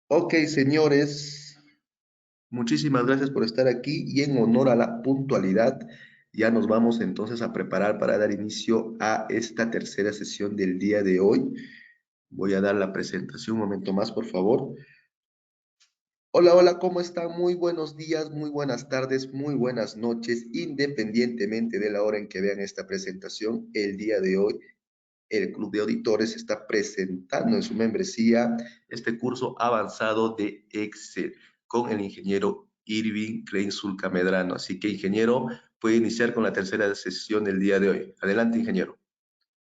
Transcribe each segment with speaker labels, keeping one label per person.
Speaker 1: Ok, señores, muchísimas gracias por estar aquí y en honor a la puntualidad, ya nos vamos entonces a preparar para dar inicio a esta tercera sesión del día de hoy. Voy a dar la presentación un momento más, por favor. Hola, hola, ¿cómo están? Muy buenos días, muy buenas tardes, muy buenas noches, independientemente de la hora en que vean esta presentación. El día de hoy el Club de Auditores está presentando en su membresía este curso avanzado de Excel con el ingeniero Irving Kleinsulca Medrano. Así que, ingeniero, puede iniciar con la tercera sesión del día de hoy. Adelante, ingeniero.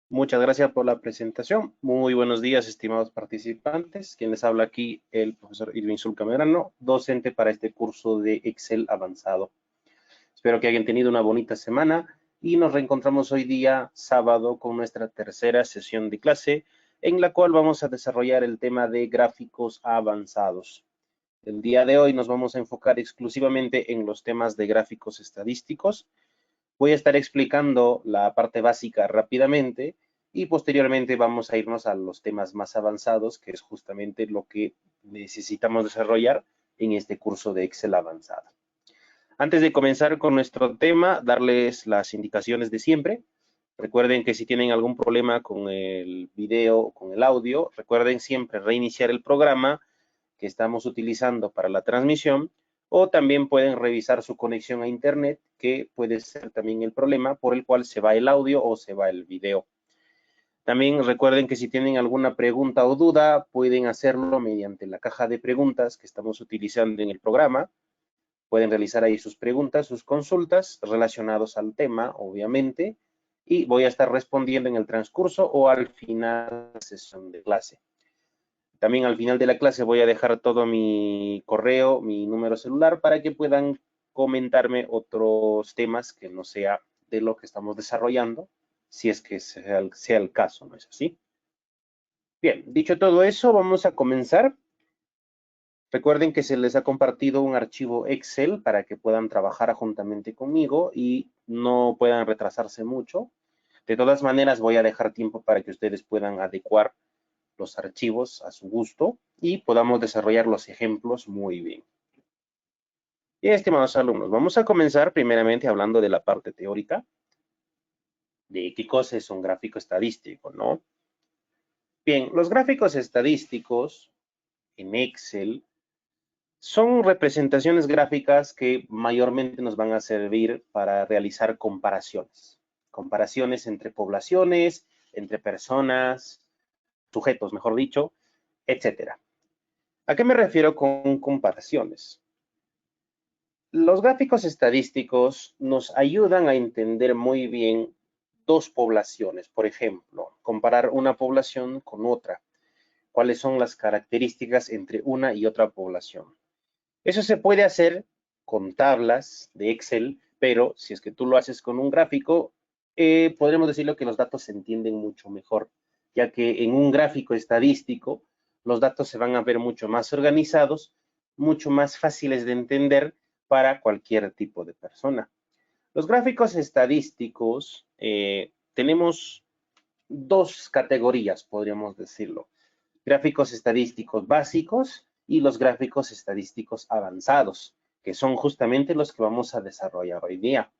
Speaker 2: Muchas gracias por la presentación. Muy buenos días, estimados participantes. Quien les habla aquí, el profesor Irving Zulca Medrano, docente para este curso de Excel avanzado. Espero que hayan tenido una bonita semana y nos reencontramos hoy día, sábado, con nuestra tercera sesión de clase, en la cual vamos a desarrollar el tema de gráficos avanzados. El día de hoy nos vamos a enfocar exclusivamente en los temas de gráficos estadísticos. Voy a estar explicando la parte básica rápidamente y posteriormente vamos a irnos a los temas más avanzados, que es justamente lo que necesitamos desarrollar en este curso de Excel avanzado. Antes de comenzar con nuestro tema, darles las indicaciones de siempre. Recuerden que si tienen algún problema con el video o con el audio, recuerden siempre reiniciar el programa que estamos utilizando para la transmisión, o también pueden revisar su conexión a internet, que puede ser también el problema por el cual se va el audio o se va el video. También recuerden que si tienen alguna pregunta o duda, pueden hacerlo mediante la caja de preguntas que estamos utilizando en el programa. Pueden realizar ahí sus preguntas, sus consultas relacionados al tema, obviamente, y voy a estar respondiendo en el transcurso o al final de la sesión de clase. También al final de la clase voy a dejar todo mi correo, mi número celular, para que puedan comentarme otros temas que no sea de lo que estamos desarrollando, si es que sea el caso, ¿no es así? Bien, dicho todo eso, vamos a comenzar. Recuerden que se les ha compartido un archivo Excel para que puedan trabajar juntamente conmigo y no puedan retrasarse mucho. De todas maneras, voy a dejar tiempo para que ustedes puedan adecuar los archivos a su gusto y podamos desarrollar los ejemplos muy bien. Bien, estimados alumnos, vamos a comenzar primeramente hablando de la parte teórica, de qué cosa es un gráfico estadístico, ¿no? Bien, los gráficos estadísticos en Excel son representaciones gráficas que mayormente nos van a servir para realizar comparaciones. Comparaciones entre poblaciones, entre personas, sujetos, mejor dicho, etcétera. ¿A qué me refiero con comparaciones? Los gráficos estadísticos nos ayudan a entender muy bien dos poblaciones. Por ejemplo, comparar una población con otra. ¿Cuáles son las características entre una y otra población? Eso se puede hacer con tablas de Excel, pero si es que tú lo haces con un gráfico, podremos decirlo que los datos se entienden mucho mejor, ya que en un gráfico estadístico los datos se van a ver mucho más organizados, mucho más fáciles de entender para cualquier tipo de persona. Los gráficos estadísticos tenemos dos categorías, podríamos decirlo. Gráficos estadísticos básicos y los gráficos estadísticos avanzados, que son justamente los que vamos a desarrollar hoy día.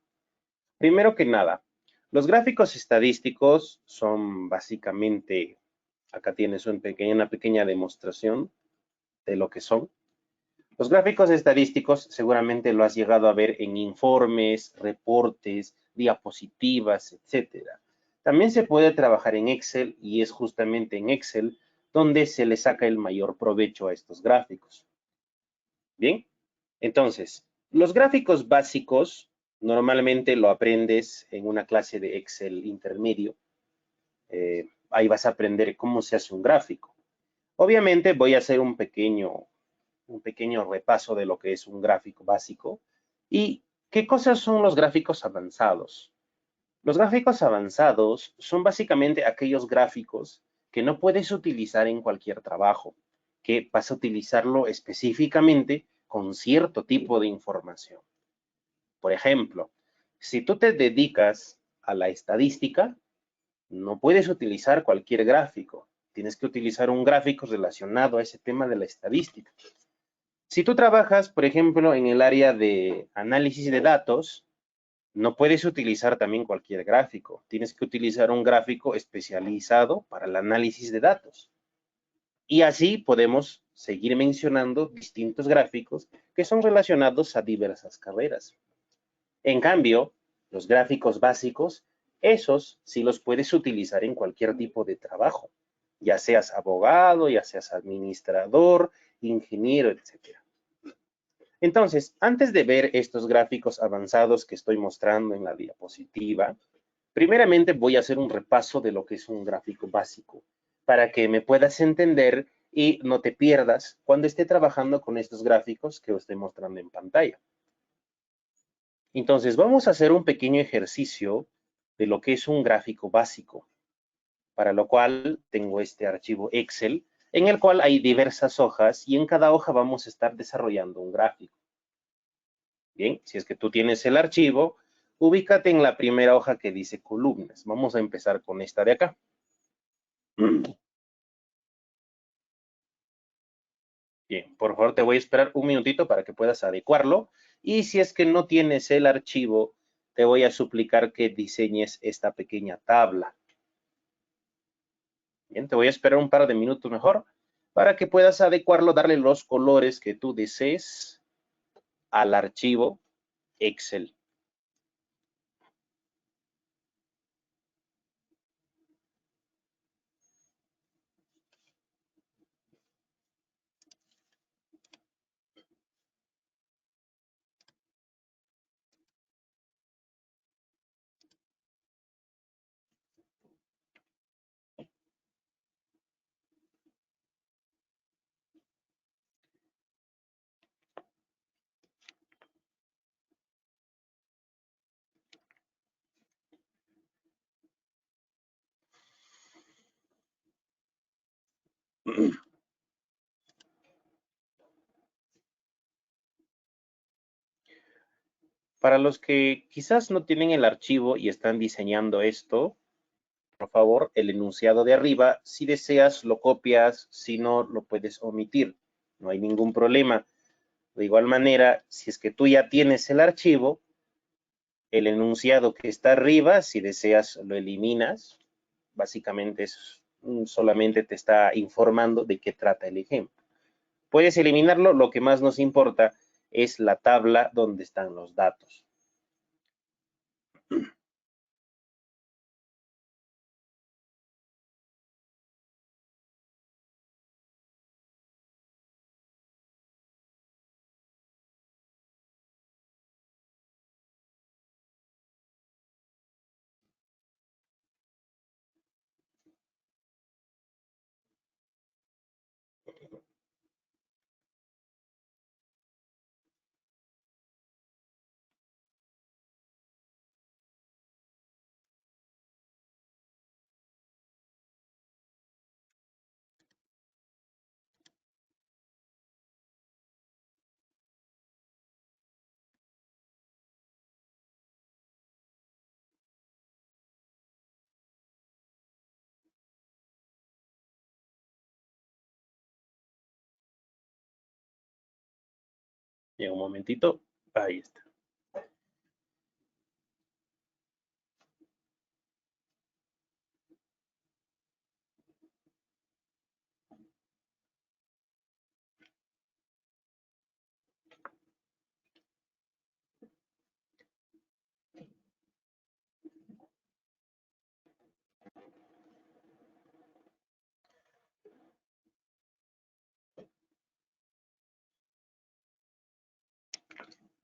Speaker 2: Primero que nada, los gráficos estadísticos son básicamente, acá tienes una pequeña demostración de lo que son. Los gráficos estadísticos seguramente lo has llegado a ver en informes, reportes, diapositivas, etcétera. También se puede trabajar en Excel y es justamente en Excel donde se le saca el mayor provecho a estos gráficos. Bien, entonces, los gráficos básicos normalmente lo aprendes en una clase de Excel intermedio. Ahí vas a aprender cómo se hace un gráfico. Obviamente voy a hacer un pequeño repaso de lo que es un gráfico básico y qué cosas son los gráficos avanzados. Los gráficos avanzados son básicamente aquellos gráficos que no puedes utilizar en cualquier trabajo, que vas a utilizarlo específicamente con cierto tipo de información. Por ejemplo, si tú te dedicas a la estadística, no puedes utilizar cualquier gráfico. Tienes que utilizar un gráfico relacionado a ese tema de la estadística. Si tú trabajas, por ejemplo, en el área de análisis de datos, no puedes utilizar también cualquier gráfico. Tienes que utilizar un gráfico especializado para el análisis de datos. Y así podemos seguir mencionando distintos gráficos que son relacionados a diversas carreras. En cambio, los gráficos básicos, esos sí los puedes utilizar en cualquier tipo de trabajo, ya seas abogado, ya seas administrador, ingeniero, etc. Entonces, antes de ver estos gráficos avanzados que estoy mostrando en la diapositiva, primeramente voy a hacer un repaso de lo que es un gráfico básico, para que me puedas entender y no te pierdas cuando esté trabajando con estos gráficos que os estoy mostrando en pantalla. Entonces, vamos a hacer un pequeño ejercicio de lo que es un gráfico básico, para lo cual tengo este archivo Excel, en el cual hay diversas hojas y en cada hoja vamos a estar desarrollando un gráfico. Bien, si es que tú tienes el archivo, ubícate en la primera hoja que dice columnas. Vamos a empezar con esta de acá. Bien, por favor te voy a esperar un minutito para que puedas adecuarlo. Y si es que no tienes el archivo, te voy a suplicar que diseñes esta pequeña tabla. Bien, te voy a esperar un par de minutos mejor para que puedas adecuarlo, darle los colores que tú desees al archivo Excel. Para los que quizás no tienen el archivo y están diseñando esto, por favor, el enunciado de arriba, si deseas lo copias, si no lo puedes omitir, no hay ningún problema. De igual manera, si es que tú ya tienes el archivo, el enunciado que está arriba, si deseas lo eliminas, básicamente solamente te está informando de qué trata el ejemplo. Puedes eliminarlo, lo que más nos importa es la tabla donde están los datos. Y un momentito, ahí está.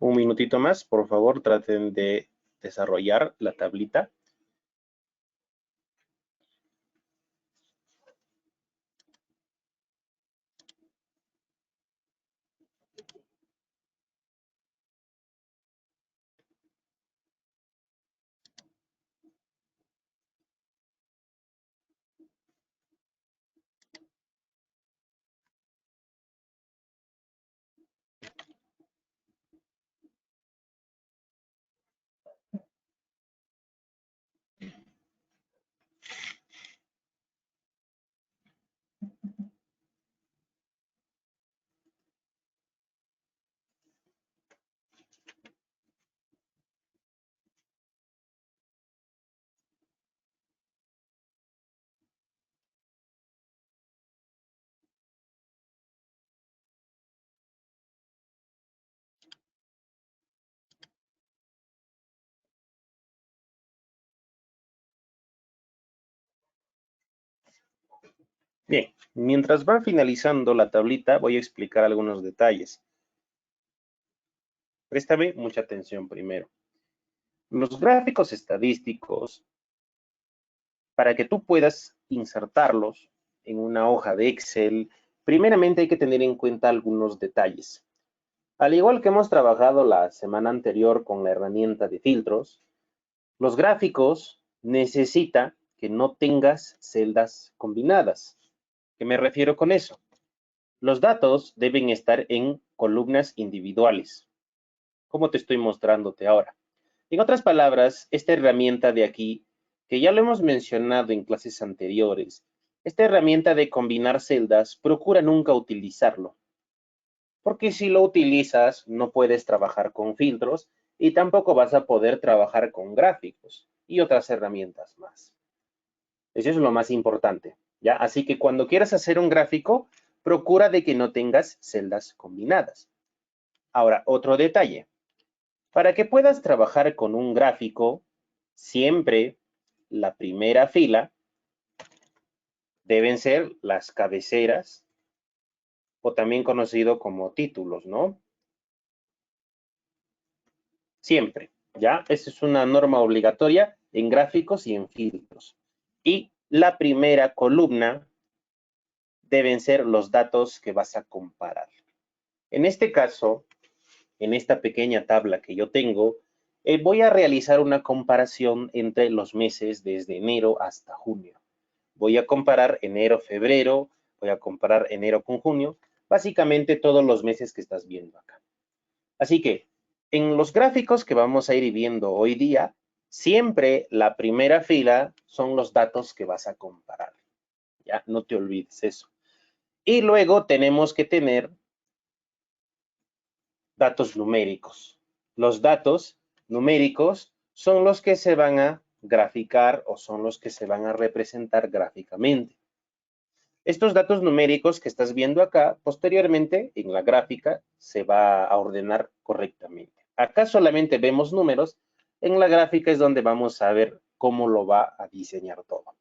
Speaker 2: Un minutito más, por favor, traten de desarrollar la tablita. Bien, mientras va finalizando la tablita, voy a explicar algunos detalles. Préstame mucha atención primero. Los gráficos estadísticos, para que tú puedas insertarlos en una hoja de Excel, primeramente hay que tener en cuenta algunos detalles. Al igual que hemos trabajado la semana anterior con la herramienta de filtros, los gráficos necesita que no tengas celdas combinadas. ¿Qué me refiero con eso? Los datos deben estar en columnas individuales, como te estoy mostrándote ahora. En otras palabras, esta herramienta de aquí, que ya lo hemos mencionado en clases anteriores, esta herramienta de combinar celdas, procura nunca utilizarlo, porque si lo utilizas, no puedes trabajar con filtros y tampoco vas a poder trabajar con gráficos y otras herramientas más. Eso es lo más importante, ¿ya? Así que cuando quieras hacer un gráfico, procura de que no tengas celdas combinadas. Ahora, otro detalle. Para que puedas trabajar con un gráfico, siempre la primera fila deben ser las cabeceras o también conocido como títulos, ¿no? Siempre, ¿ya? Esa es una norma obligatoria en gráficos y en filtros. Y la primera columna deben ser los datos que vas a comparar. En este caso, en esta pequeña tabla que yo tengo, voy a realizar una comparación entre los meses desde enero hasta junio. Voy a comparar enero, febrero, voy a comparar enero con junio, básicamente todos los meses que estás viendo acá. Así que, en los gráficos que vamos a ir viendo hoy día, siempre la primera fila son los datos que vas a comparar. Ya, no te olvides eso. Y luego tenemos que tener datos numéricos. Los datos numéricos son los que se van a graficar o son los que se van a representar gráficamente. Estos datos numéricos que estás viendo acá, posteriormente en la gráfica se va a ordenar correctamente. Acá solamente vemos números, en la gráfica es donde vamos a ver cómo lo va a diseñar todo.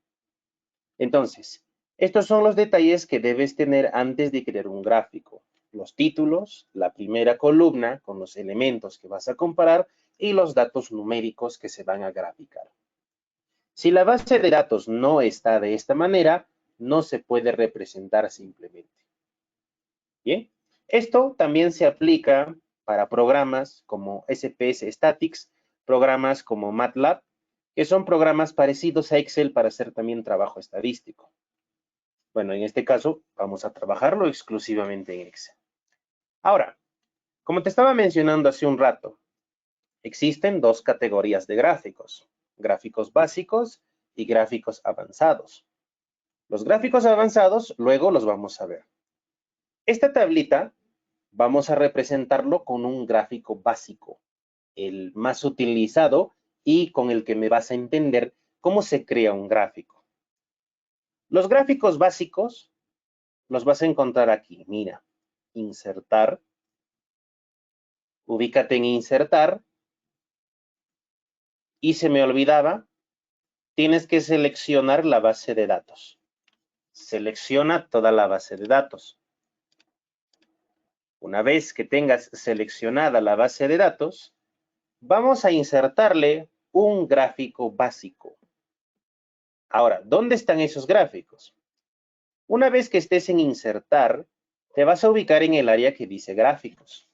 Speaker 2: Entonces, estos son los detalles que debes tener antes de crear un gráfico. Los títulos, la primera columna con los elementos que vas a comparar y los datos numéricos que se van a graficar. Si la base de datos no está de esta manera, no se puede representar simplemente. Bien, esto también se aplica para programas como SPS Statics, programas como MATLAB, que son programas parecidos a Excel para hacer también trabajo estadístico. Bueno, en este caso vamos a trabajarlo exclusivamente en Excel. Ahora, como te estaba mencionando hace un rato, existen dos categorías de gráficos, gráficos básicos y gráficos avanzados. Los gráficos avanzados luego los vamos a ver. Esta tablita vamos a representarlo con un gráfico básico, el más utilizado y con el que me vas a entender cómo se crea un gráfico. Los gráficos básicos los vas a encontrar aquí. Mira, insertar, ubícate en insertar y se me olvidaba, tienes que seleccionar la base de datos. Selecciona toda la base de datos. Una vez que tengas seleccionada la base de datos, vamos a insertarle un gráfico básico. Ahora, ¿dónde están esos gráficos? Una vez que estés en insertar, te vas a ubicar en el área que dice gráficos.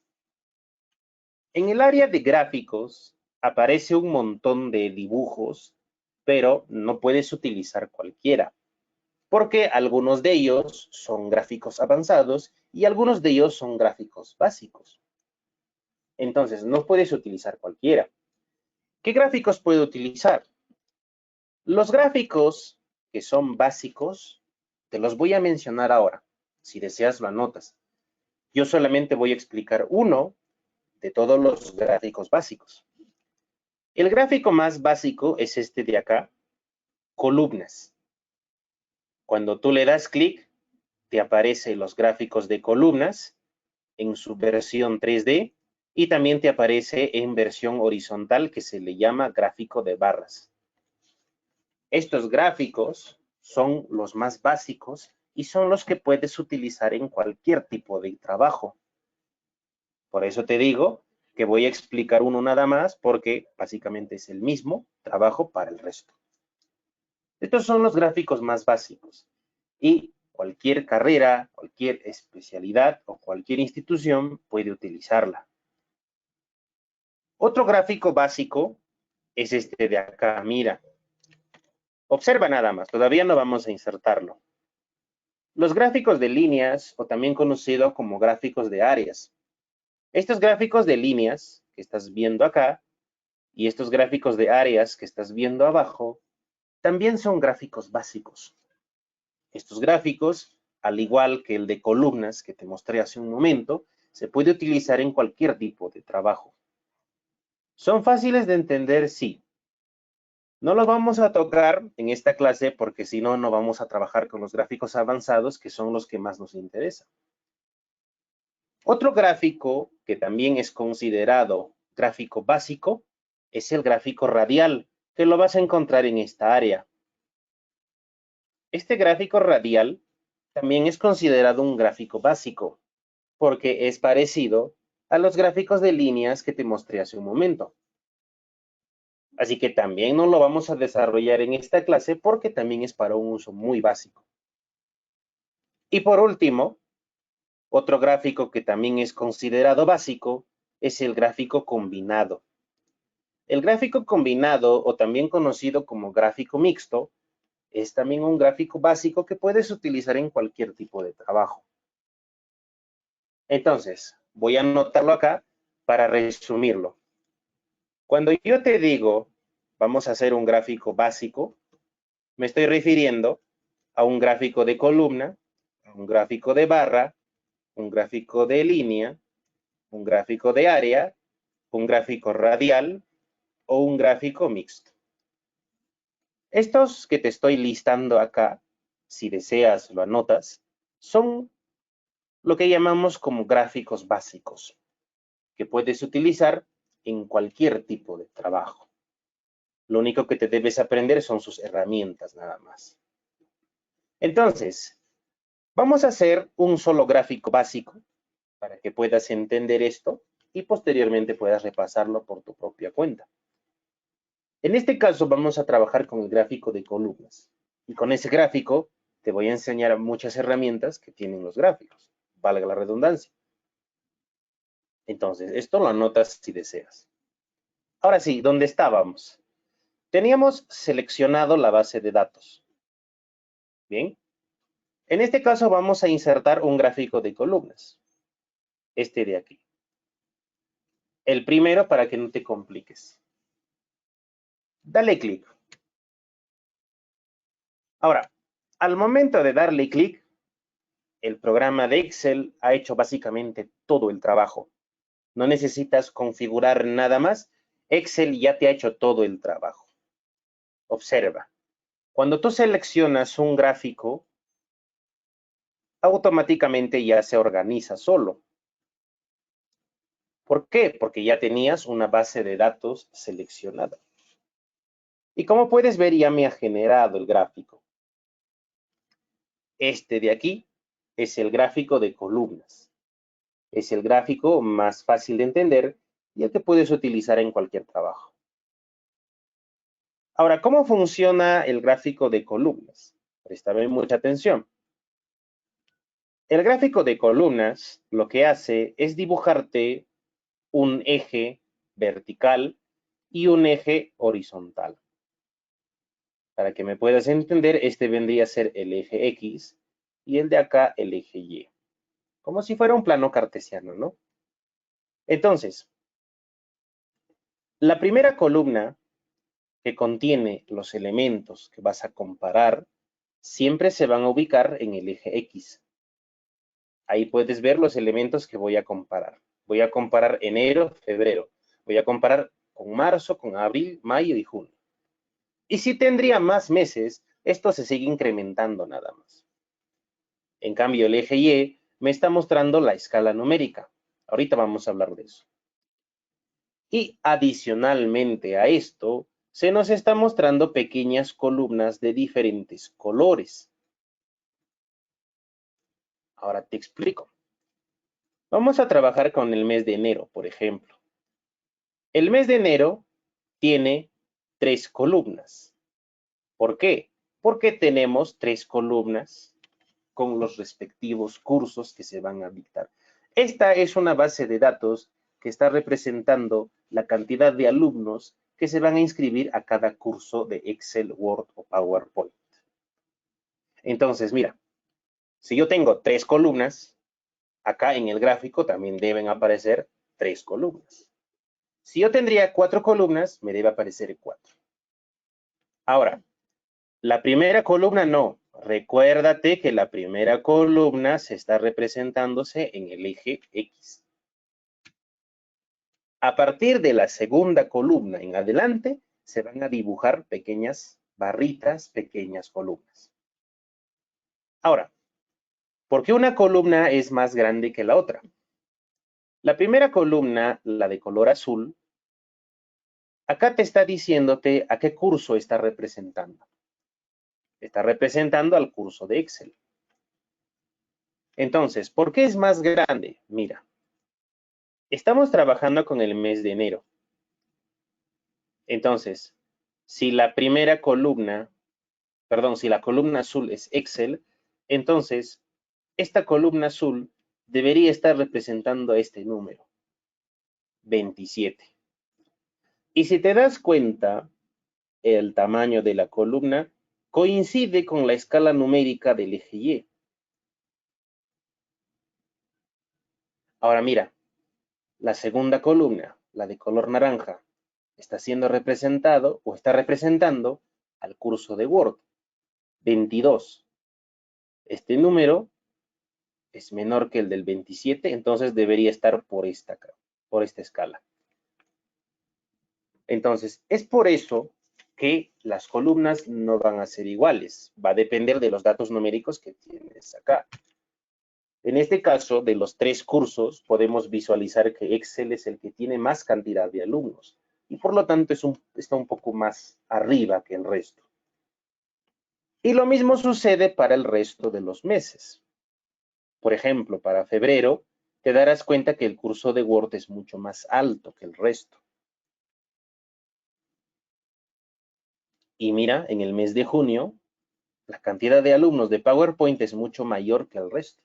Speaker 2: En el área de gráficos aparece un montón de dibujos, pero no puedes utilizar cualquiera, porque algunos de ellos son gráficos avanzados y algunos de ellos son gráficos básicos. Entonces, no puedes utilizar cualquiera. ¿Qué gráficos puedo utilizar? Los gráficos que son básicos, te los voy a mencionar ahora. Si deseas, lo anotas. Yo solamente voy a explicar uno de todos los gráficos básicos. El gráfico más básico es este de acá, columnas. Cuando tú le das clic, te aparecen los gráficos de columnas en su versión 3D y también te aparece en versión horizontal que se le llama gráfico de barras. Estos gráficos son los más básicos y son los que puedes utilizar en cualquier tipo de trabajo. Por eso te digo que voy a explicar uno nada más porque básicamente es el mismo trabajo para el resto. Estos son los gráficos más básicos y cualquier carrera, cualquier especialidad o cualquier institución puede utilizarla. Otro gráfico básico es este de acá, mira. Observa nada más, todavía no vamos a insertarlo. Los gráficos de líneas, o también conocido como gráficos de áreas. Estos gráficos de líneas que estás viendo acá y estos gráficos de áreas que estás viendo abajo, también son gráficos básicos. Estos gráficos, al igual que el de columnas que te mostré hace un momento, se puede utilizar en cualquier tipo de trabajo. ¿Son fáciles de entender? Sí. No los vamos a tocar en esta clase porque si no, no vamos a trabajar con los gráficos avanzados, que son los que más nos interesan. Otro gráfico que también es considerado gráfico básico es el gráfico radial, que lo vas a encontrar en esta área. Este gráfico radial también es considerado un gráfico básico, porque es parecido a los gráficos de líneas que te mostré hace un momento. Así que también no lo vamos a desarrollar en esta clase porque también es para un uso muy básico. Y por último, otro gráfico que también es considerado básico es el gráfico combinado. El gráfico combinado, o también conocido como gráfico mixto, es también un gráfico básico que puedes utilizar en cualquier tipo de trabajo. Entonces, voy a anotarlo acá para resumirlo. Cuando yo te digo, vamos a hacer un gráfico básico, me estoy refiriendo a un gráfico de columna, a un gráfico de barra, un gráfico de línea, un gráfico de área, un gráfico radial o un gráfico mixto. Estos que te estoy listando acá, si deseas lo anotas, son lo que llamamos como gráficos básicos, que puedes utilizar en cualquier tipo de trabajo. Lo único que te debes aprender son sus herramientas nada más. Entonces, vamos a hacer un solo gráfico básico para que puedas entender esto y posteriormente puedas repasarlo por tu propia cuenta. En este caso vamos a trabajar con el gráfico de columnas y con ese gráfico te voy a enseñar muchas herramientas que tienen los gráficos, valga la redundancia. Entonces, esto lo anotas si deseas. Ahora sí, ¿dónde estábamos? Teníamos seleccionado la base de datos. Bien. En este caso vamos a insertar un gráfico de columnas. Este de aquí. El primero para que no te compliques. Dale clic. Ahora, al momento de darle clic, el programa de Excel ha hecho básicamente todo el trabajo. No necesitas configurar nada más. Excel ya te ha hecho todo el trabajo. Observa. Cuando tú seleccionas un gráfico, automáticamente ya se organiza solo. ¿Por qué? Porque ya tenías una base de datos seleccionada. Y como puedes ver, ya me ha generado el gráfico. Este de aquí es el gráfico de columnas. Es el gráfico más fácil de entender y el que puedes utilizar en cualquier trabajo. Ahora, ¿cómo funciona el gráfico de columnas? Préstame mucha atención. El gráfico de columnas lo que hace es dibujarte un eje vertical y un eje horizontal. Para que me puedas entender, este vendría a ser el eje X y el de acá el eje Y. Como si fuera un plano cartesiano, ¿no? Entonces, la primera columna que contiene los elementos que vas a comparar siempre se van a ubicar en el eje X. Ahí puedes ver los elementos que voy a comparar. Voy a comparar enero, febrero. Voy a comparar con marzo, con abril, mayo y junio. Y si tendría más meses, esto se sigue incrementando nada más. En cambio, el eje Y me está mostrando la escala numérica. Ahorita vamos a hablar de eso. Y adicionalmente a esto, se nos está mostrando pequeñas columnas de diferentes colores. Ahora te explico. Vamos a trabajar con el mes de enero, por ejemplo. El mes de enero tiene 3 columnas. ¿Por qué? Porque tenemos 3 columnas con los respectivos cursos que se van a dictar. Esta es una base de datos que está representando la cantidad de alumnos que se van a inscribir a cada curso de Excel, Word o PowerPoint. Entonces, mira, si yo tengo 3 columnas, acá en el gráfico también deben aparecer 3 columnas. Si yo tendría 4 columnas, me debe aparecer 4. Ahora, la primera columna no. Recuérdate que la primera columna se está representándose en el eje X. A partir de la segunda columna en adelante, se van a dibujar pequeñas barritas, pequeñas columnas. Ahora, ¿por qué una columna es más grande que la otra? La primera columna, la de color azul, acá te está diciéndote a qué curso está representando. Está representando al curso de Excel. Entonces, ¿por qué es más grande? Mira, estamos trabajando con el mes de enero. Entonces, si la primera columna, perdón, si la columna azul es Excel, entonces esta columna azul debería estar representando este número, 27. Y si te das cuenta, el tamaño de la columna coincide con la escala numérica del eje Y. Ahora mira, la segunda columna, la de color naranja, está siendo representado o está representando al curso de Word, 22. Este número es menor que el del 27, entonces debería estar por esta escala. Entonces, es por eso que las columnas no van a ser iguales. Va a depender de los datos numéricos que tienes acá. En este caso, de los 3 cursos, podemos visualizar que Excel es el que tiene más cantidad de alumnos y por lo tanto está un poco más arriba que el resto. Y lo mismo sucede para el resto de los meses. Por ejemplo, para febrero, te darás cuenta que el curso de Word es mucho más alto que el resto. Y mira, en el mes de junio, la cantidad de alumnos de PowerPoint es mucho mayor que el resto.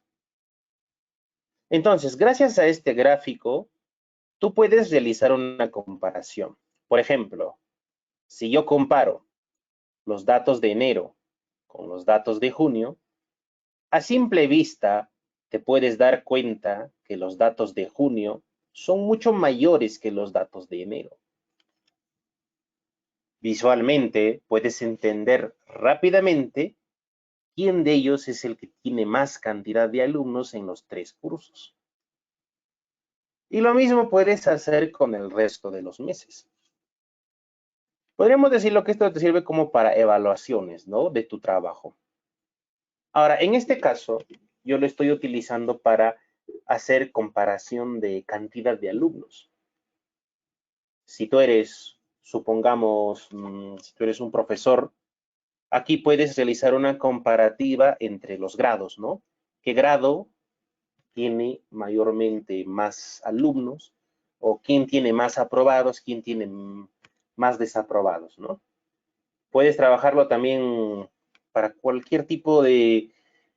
Speaker 2: Entonces, gracias a este gráfico, tú puedes realizar una comparación. Por ejemplo, si yo comparo los datos de enero con los datos de junio, a simple vista te puedes dar cuenta que los datos de junio son mucho mayores que los datos de enero. Visualmente puedes entender rápidamente quién de ellos es el que tiene más cantidad de alumnos en los 3 cursos. Y lo mismo puedes hacer con el resto de los meses. Podríamos decirlo que esto te sirve como para evaluaciones, ¿no? De tu trabajo. Ahora, en este caso, yo lo estoy utilizando para hacer comparación de cantidad de alumnos. Si tú eres, supongamos, si tú eres un profesor, aquí puedes realizar una comparativa entre los grados, ¿no? ¿Qué grado tiene mayormente más alumnos? ¿O quién tiene más aprobados? ¿Quién tiene más desaprobados, ¿no? Puedes trabajarlo también para cualquier tipo de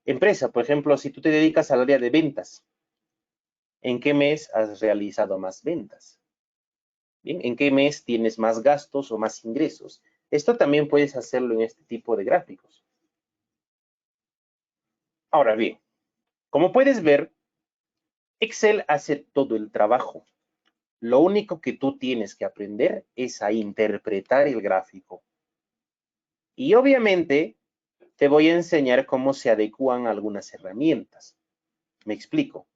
Speaker 2: empresa. Por ejemplo, si tú te dedicas al área de ventas, ¿en qué mes has realizado más ventas? Bien, ¿en qué mes tienes más gastos o más ingresos? Esto también puedes hacerlo en este tipo de gráficos. Ahora bien, como puedes ver, Excel hace todo el trabajo. Lo único que tú tienes que aprender es a interpretar el gráfico. Y obviamente te voy a enseñar cómo se adecúan algunas herramientas. Me explico.